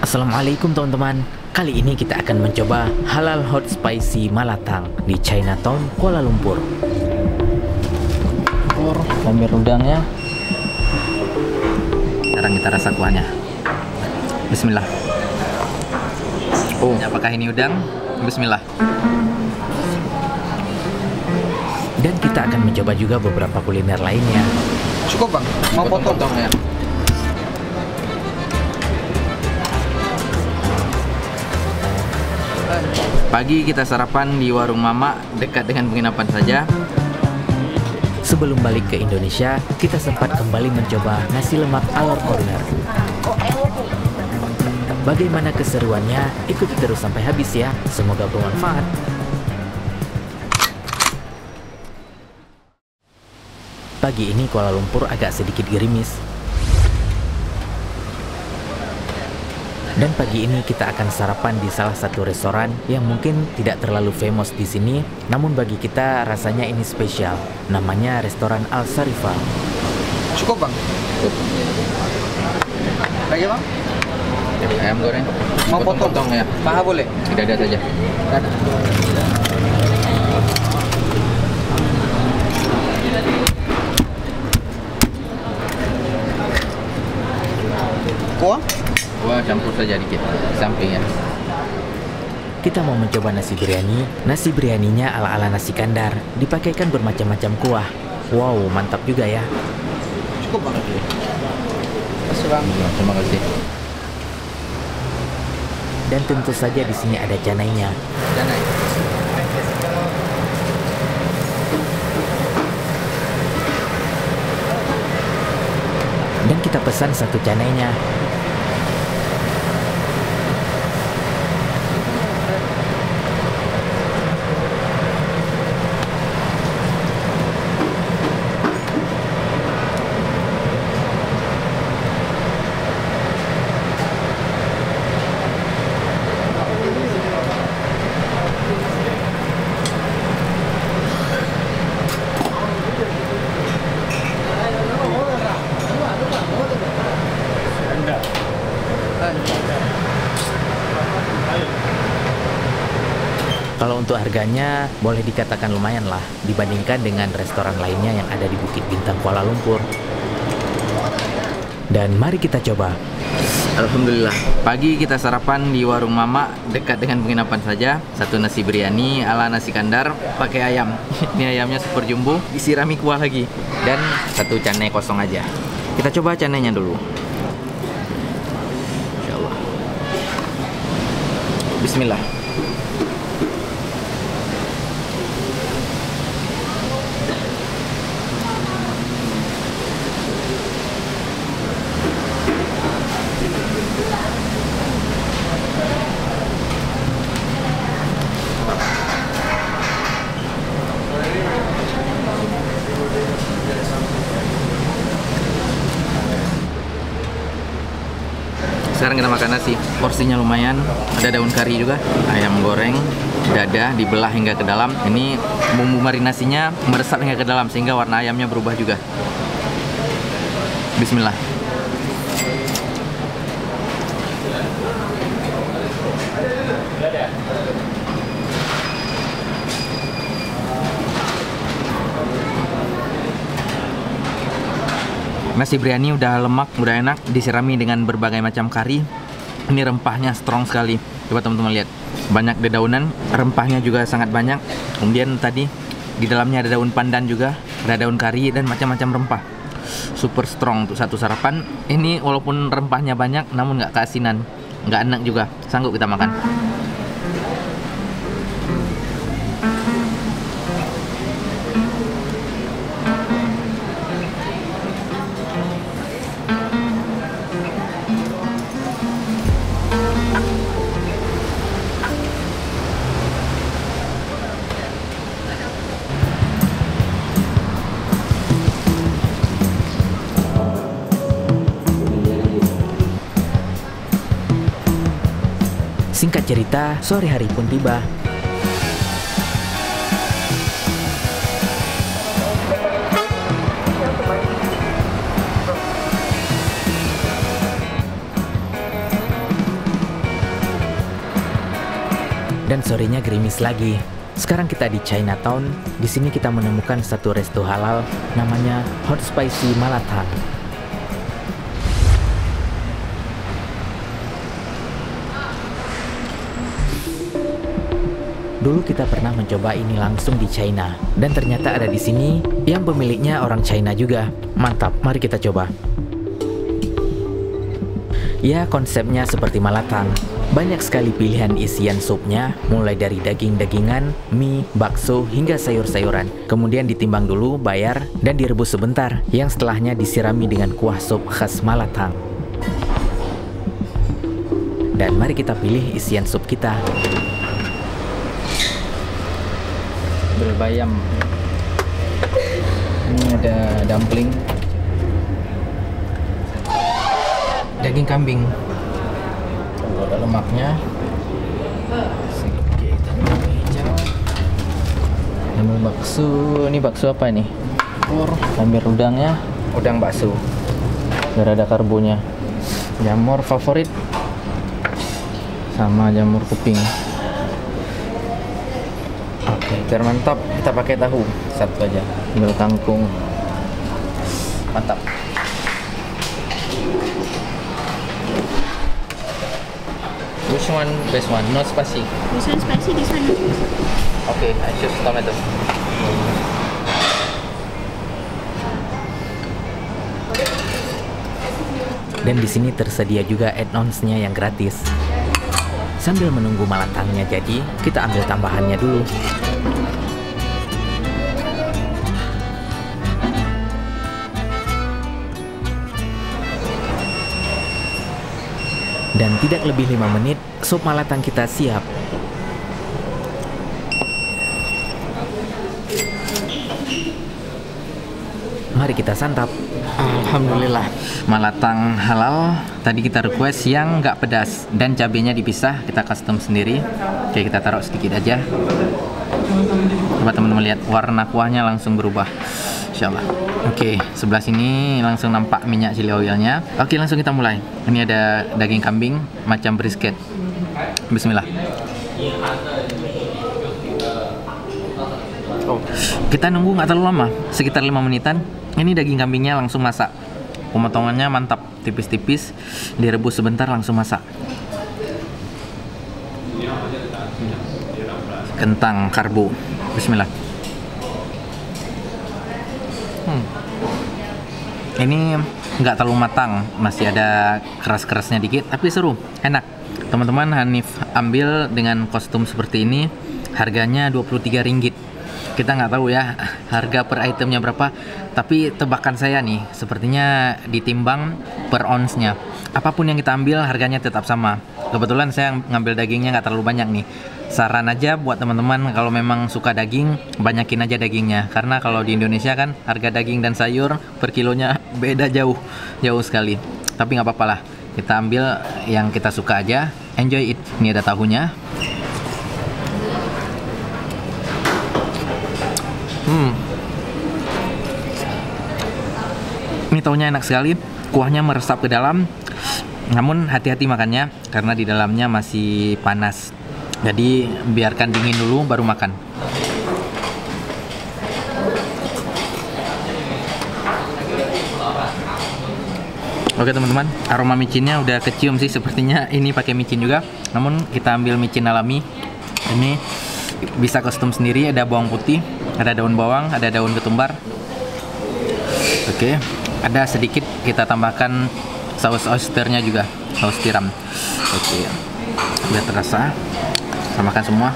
Assalamualaikum teman-teman. Kali ini kita akan mencoba halal hot spicy malatang di Chinatown, Kuala Lumpur. Ambil udangnya. Sekarang kita rasa kuahnya. Bismillah. Apakah ini udang? Bismillah. Dan kita akan mencoba juga beberapa kuliner lainnya. Cukup bang, mau potong ya. Pagi kita sarapan di warung Mama dekat dengan penginapan saja. Sebelum balik ke Indonesia, kita sempat kembali mencoba nasi lemak Alor Corner. Bagaimana keseruannya? Ikuti terus sampai habis ya. Semoga bermanfaat. Pagi ini Kuala Lumpur agak sedikit gerimis. Dan pagi ini kita akan sarapan di salah satu restoran yang mungkin tidak terlalu famous di sini, namun bagi kita rasanya ini spesial. Namanya restoran Al Sharifah. Cukup bang. Lagi bang? Ayam goreng. Mau potong ya? Paha boleh? Tidak ada saja. Ada. Kuah? Wah, campur saja dikit di samping ya. Kita mau mencoba nasi biryani. Nasi biryaninya ala-ala nasi kandar, dipakaikan bermacam-macam kuah. Wow, mantap juga ya. Cukup banget. Terima kasih bang. Terima kasih. Dan tentu saja di sini ada canainya. Canai. Dan kita pesan satu canainya. Kalau untuk harganya boleh dikatakan lumayan lah dibandingkan dengan restoran lainnya yang ada di Bukit Bintang Kuala Lumpur. Dan mari kita coba. Alhamdulillah, pagi kita sarapan di warung Mama dekat dengan penginapan saja. Satu nasi biryani ala nasi kandar pakai ayam. Ini ayamnya super jumbo, disirami kuah lagi. Dan satu canai kosong aja. Kita coba canainya dulu. Insyaallah. Bismillah. Sekarang kita makan nasi. Porsinya lumayan. Ada daun kari juga. Ayam goreng, dada dibelah hingga ke dalam. Ini bumbu marinasinya meresap hingga ke dalam sehingga warna ayamnya berubah juga. Bismillah. Nasi biryani udah lemak, udah enak, disirami dengan berbagai macam kari. Ini rempahnya strong sekali. Coba teman-teman lihat. Banyak dedaunan, rempahnya juga sangat banyak. Kemudian tadi di dalamnya ada daun pandan juga, ada daun kari dan macam-macam rempah. Super strong untuk satu sarapan. Ini walaupun rempahnya banyak, namun nggak keasinan, nggak enak juga. Sanggup kita makan. Singkat cerita, sore hari pun tiba. dan sorenya gerimis lagi. Sekarang kita di Chinatown. Di sini kita menemukan satu resto halal namanya Hot Spicy Malatang. Dulu kita pernah mencoba ini langsung di China, dan ternyata ada di sini yang pemiliknya orang China juga. Mantap, mari kita coba. Ya, konsepnya seperti Malatang. Banyak sekali pilihan isian supnya, mulai dari daging-dagingan, mie, bakso, hingga sayur-sayuran. Kemudian ditimbang dulu, bayar, dan direbus sebentar, yang setelahnya disirami dengan kuah sup khas Malatang. Dan mari kita pilih isian sup kita. Berbayam. Ini ada dumpling, daging kambing, ada lemaknya, sedikit hijau, ada bakso. Ini bakso apa nih? Ambil udangnya, udang bakso, biar ada karbonya. Jamur favorit sama jamur kuping. Oke, biar mantap kita pakai tahu satu aja, ambil kangkung, mantap. Which one best one? Not spicy. This one spicy, this one not spicy. Okay, I choose tomato. Dan di sini tersedia juga add-ons-nya yang gratis. Sambil menunggu malatangnya jadi, kita ambil tambahannya dulu. Dan tidak lebih 5 menit, sup malatang kita siap. Mari kita santap. Alhamdulillah, malatang halal. Tadi kita request yang nggak pedas dan cabenya dipisah, kita custom sendiri. Oke, kita taruh sedikit aja. Coba teman-teman lihat, warna kuahnya langsung berubah, insyaallah. Oke, sebelah sini langsung nampak minyak chili oilnya. Oke, langsung kita mulai. Ini ada daging kambing macam brisket. Bismillah. Kita nunggu nggak terlalu lama, sekitar 5 menitan. Ini daging kambingnya langsung masak. Pemotongannya mantap, tipis-tipis, direbus sebentar langsung masak. Kentang karbo. Bismillah. Ini nggak terlalu matang, masih ada keras-kerasnya dikit, tapi seru, enak. Teman-teman, Hanif ambil dengan kostum seperti ini, harganya Rp23. Kita nggak tahu ya harga per itemnya berapa, tapi tebakan saya nih sepertinya ditimbang per onsnya. Apapun yang kita ambil harganya tetap sama. Kebetulan saya ngambil dagingnya nggak terlalu banyak nih. Saran aja buat teman-teman, kalau memang suka daging, banyakin aja dagingnya. Karena kalau di Indonesia kan harga daging dan sayur per kilonya beda jauh sekali. Tapi nggak apa-apa lah, kita ambil yang kita suka aja. Enjoy it. Ini ada tahunya. Ini tahunya enak sekali, kuahnya meresap ke dalam. Namun hati-hati makannya karena di dalamnya masih panas. Jadi biarkan dingin dulu baru makan. Oke teman-teman, aroma micinnya udah kecium sih, sepertinya ini pakai micin juga. Namun kita ambil micin alami. Ini bisa custom sendiri, ada bawang putih, ada daun bawang, ada daun ketumbar. Oke, ada sedikit kita tambahkan saus oysternya juga, saus tiram. Oke, biar terasa, samakan semua.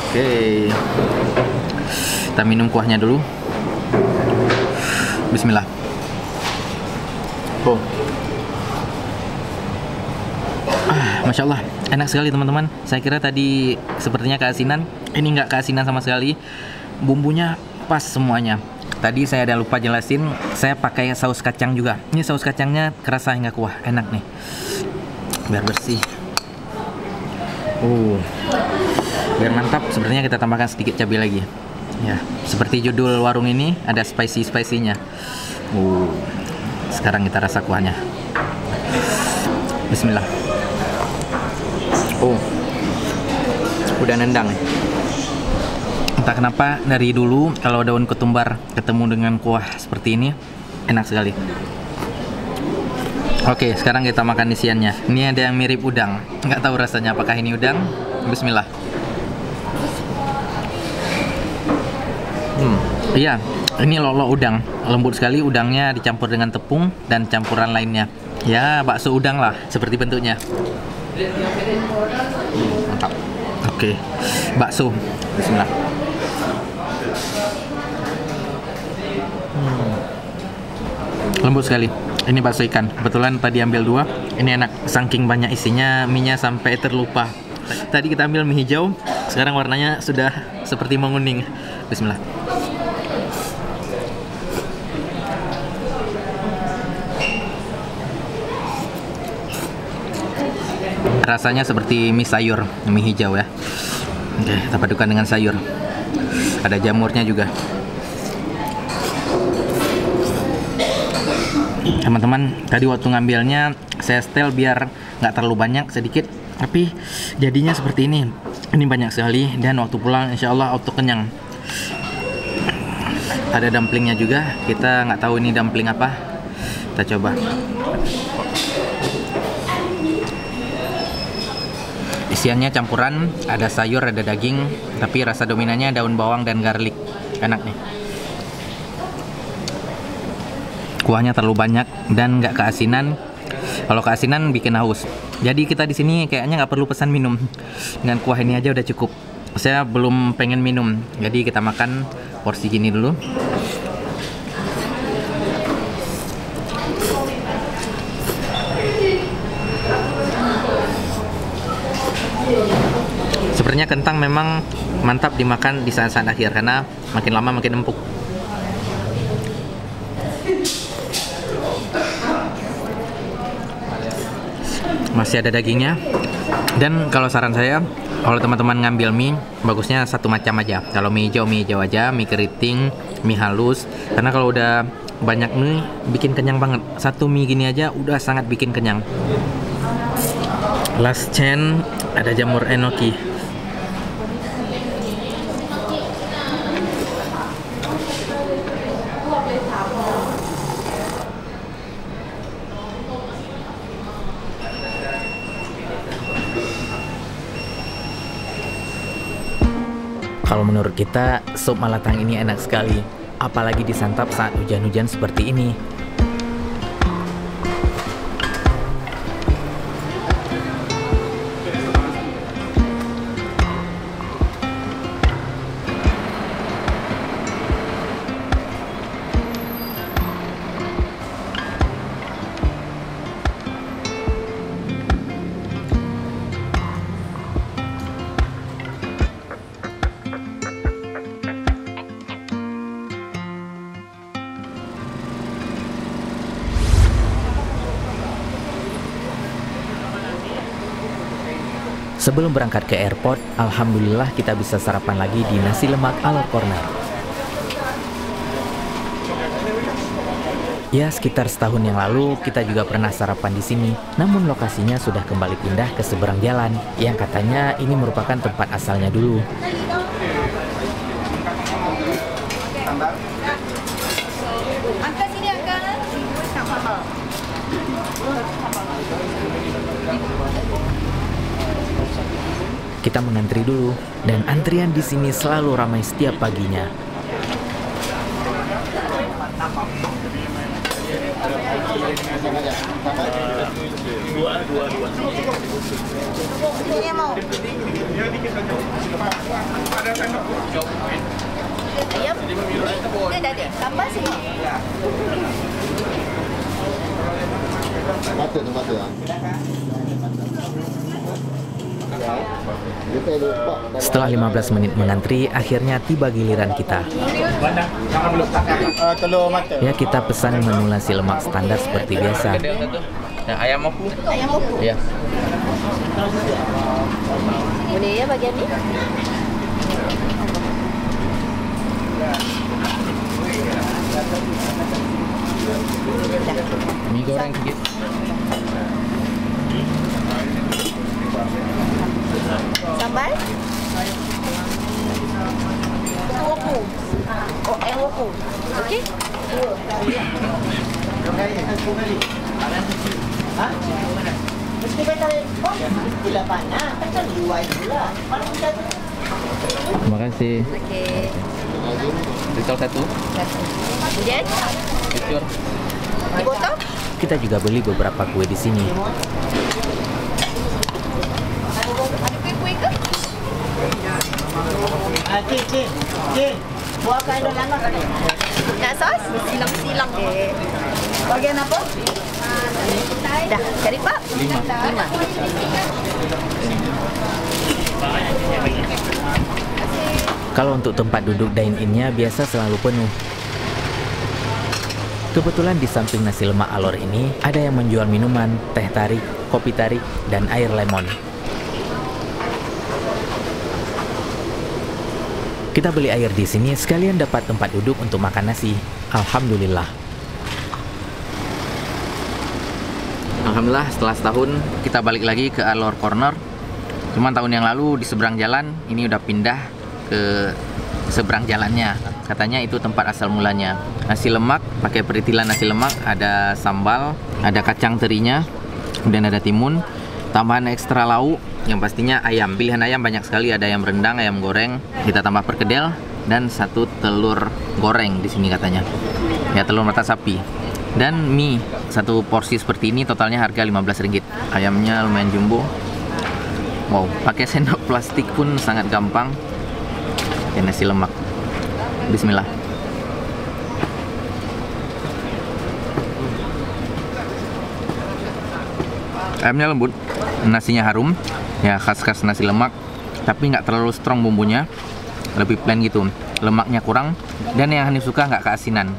Oke, kita minum kuahnya dulu. Bismillah. Masya Allah, enak sekali teman-teman. Saya kira tadi sepertinya keasinan. Ini nggak keasinan sama sekali. Bumbunya pas semuanya. Tadi saya ada lupa jelasin, saya pakai saus kacang juga. Ini saus kacangnya kerasa hingga kuah, enak nih. Biar bersih. Biar mantap, sepertinya kita tambahkan sedikit cabai lagi. Ya, seperti judul warung ini ada spicy-spicy-nya. Sekarang kita rasa kuahnya. Bismillah. Oh, udah nendang. Entah kenapa dari dulu kalau daun ketumbar ketemu dengan kuah seperti ini enak sekali. Oke, sekarang kita makan isiannya. Ini ada yang mirip udang. Nggak tahu rasanya apakah ini udang. Bismillah. Iya, ini lolo udang. Lembut sekali udangnya dicampur dengan tepung dan campuran lainnya. Ya, bakso udang lah seperti bentuknya. Mantap. Oke, bakso. Bismillah. Lembut sekali. Ini bakso ikan. Kebetulan tadi ambil 2. Ini enak. Saking banyak isinya, mie-nya sampai terlupa. Tadi kita ambil mie hijau, sekarang warnanya sudah seperti menguning. Bismillah. Rasanya seperti mie sayur, mie hijau ya. Oke, kita padukan dengan sayur. Ada jamurnya juga. Teman-teman, tadi waktu ngambilnya saya setel biar nggak terlalu banyak, sedikit, tapi jadinya seperti ini. Ini banyak sekali dan waktu pulang insya Allah auto kenyang. Ada dumplingnya juga. Kita nggak tahu ini dumpling apa. Kita coba. Isiannya campuran, ada sayur, ada daging, tapi rasa dominannya daun bawang dan garlic. Enak nih. Kuahnya terlalu banyak dan nggak keasinan. Kalau keasinan bikin haus. Jadi kita di sini kayaknya nggak perlu pesan minum. Dengan kuah ini aja udah cukup. Saya belum pengen minum. Jadi kita makan porsi gini dulu. Sebenarnya kentang memang mantap dimakan di saat-saat akhir karena makin lama makin empuk. Masih ada dagingnya. Dan kalau saran saya, kalau teman-teman ngambil mie, bagusnya satu macam aja. Kalau mie hijau aja, mie keriting, mie halus. Karena kalau udah banyak mie, bikin kenyang banget. Satu mie gini aja udah sangat bikin kenyang. Last chance, ada jamur enoki. Kalau menurut kita, sup malatang ini enak sekali. Apalagi disantap saat hujan-hujan seperti ini. Sebelum berangkat ke airport, alhamdulillah kita bisa sarapan lagi di nasi lemak ala corner. Ya, sekitar setahun yang lalu kita juga pernah sarapan di sini, namun lokasinya sudah kembali pindah ke seberang jalan, yang katanya ini merupakan tempat asalnya dulu. Angkat sini, angkat. Kita mengantri dulu, dan antrian di sini selalu ramai setiap paginya. Ini mau. Ayam. Ini dah ada. Tambah sini. Setelah 15 menit mengantri, akhirnya tiba giliran kita. Ya, kita pesan menu nasi lemak standar seperti biasa. Ayam opu. Ayam opu. Ya. Boleh ya bagian ni? Mie goreng sedikit. Sambal? Woku. Oh, woku. Okey? Mesti kata gula panas, kan jual gula. Mana kita tu? Terima kasih. Okey. Risol satu. Kemudian, Cucur. di botol? Kita juga beli beberapa kue di sini. Ada kuih-kuih ke? Cik. Buatkan dah lama kan? Nak sos? Silang-silang. Okey. Bagian apa? Dah, cari pak? 5. Kalau untuk tempat duduk dine-in-nya biasa selalu penuh. Kebetulan di samping nasi lemak alor ini ada yang menjual minuman, teh tarik, kopi tarik, dan air lemon. Kita beli air di sini sekalian dapat tempat duduk untuk makan nasi. Alhamdulillah. Alhamdulillah setelah setahun kita balik lagi ke Alor Corner. Cuman tahun yang lalu di seberang jalan, ini udah pindah ke seberang jalannya. Katanya itu tempat asal mulanya. Nasi lemak, pakai peritilan nasi lemak, ada sambal, ada kacang terinya, kemudian ada timun, tambahan ekstra lauk, yang pastinya ayam. Pilihan ayam banyak sekali, ada ayam rendang, ayam goreng, kita tambah perkedel, dan 1 telur goreng di sini katanya. Ya, telur mata sapi. Dan mie, 1 porsi seperti ini totalnya harga Rp15. Ayamnya lumayan jumbo. Wow, pakai sendok plastik pun sangat gampang. Ya, nasi lemak. Bismillah. Ayamnya lembut, nasinya harum, ya khas-khas nasi lemak, tapi nggak terlalu strong bumbunya, lebih plain gitu. Lemaknya kurang, dan yang Hanif suka nggak keasinan.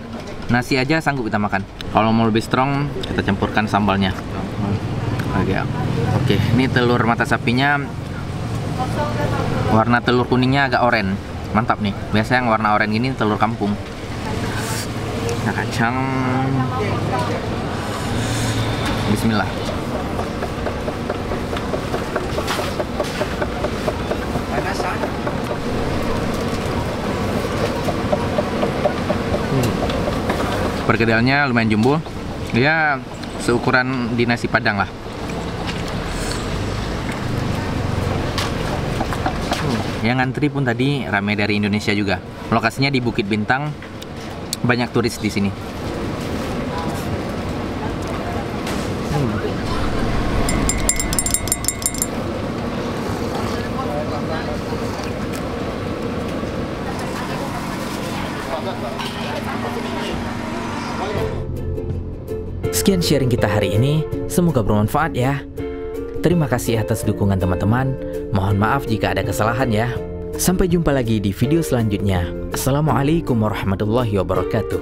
Nasi aja sanggup kita makan. Kalau mau lebih strong, kita campurkan sambalnya. Oke, ini telur mata sapinya, warna telur kuningnya agak oranye. Mantap nih. Biasanya yang warna oranye ini telur kampung. Nah, kacang. Bismillah. Perkedelnya lumayan jumbo. Ya, seukuran di nasi padang lah. Yang ngantri pun tadi ramai dari Indonesia juga. Lokasinya di Bukit Bintang, banyak turis di sini. Sekian sharing kita hari ini, semoga bermanfaat ya. Terima kasih atas dukungan teman-teman. Mohon maaf jika ada kesalahan ya. Sampai jumpa lagi di video selanjutnya. Assalamualaikum warahmatullahi wabarakatuh.